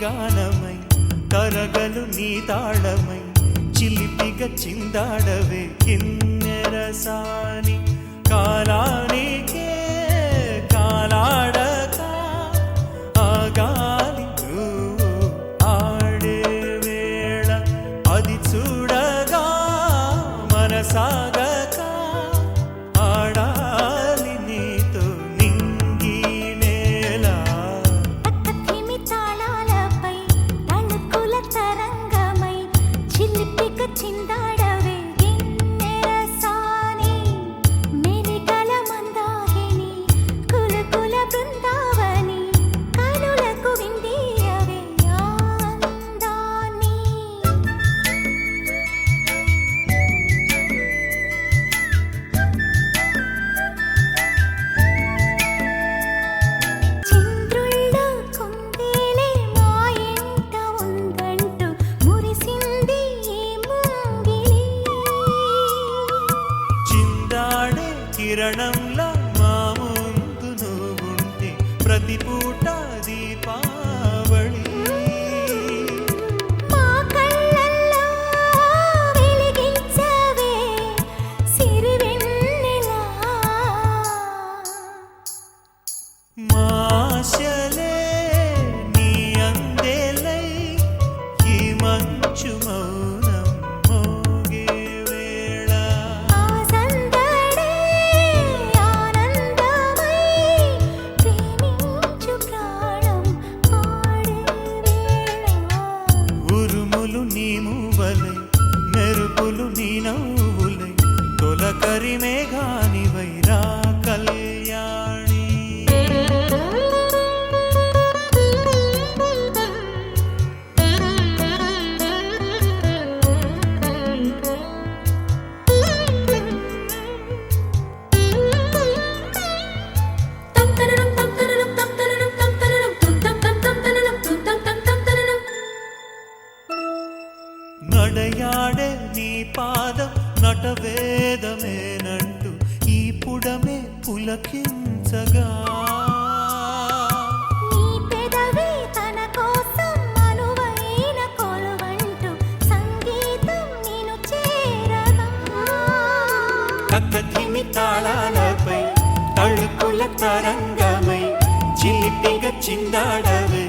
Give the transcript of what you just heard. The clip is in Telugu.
గానమై తరగలు నీ తాళమై చిలిపిగా చిందాడవే కిన్నెరసాని కాలానికే కాలాడక ఆగాలి ఆడే వేళ అది చూడగా మనసాగక ఆడాలి నీతో నింగి నేల పక్కతిమి తాళాలపై తళుకుల తరంగమై చిలిపిక చిందాడవే గిన్నెరసాని మెలికల మందాగిని కులకుల బృందావని కనులకు విందీయవే ఆనందాన్ని చంద్రుల్లో కుందేలే మా ఇంట ఉందంటూ మురిసింది ఈ ముంగిలి చిందాడే కిరణంలా మా ముందు నువ్వుంటే ప్రతి పూట దీపావళి మా కళ్ళల్లో వెలిగించవే సిరివెన్నెలా మాశలే నీ అందేలై ఈ మంచు మౌనం మోగే వేళ ఆ సందడే ఆనందమై ప్రేమించు ప్రాణం పాడే వేళ ఉరుములు నీ మూవలై మెరుపులు నీ నవ్వులై తొలకరి మేఘానివై రా కళ్యాణి నడయాడే నీ పాదం నటవేదమేనంటూ ఈ పుడమే పులకించగా నీ పెదవి తన కోసం అనువైన కొలువంటూ సంగీతం నిన్ను చేరగా కక్కతిమి తాళాలపై తళుకుల తరంగమై చిలిపిగా చిందాడవే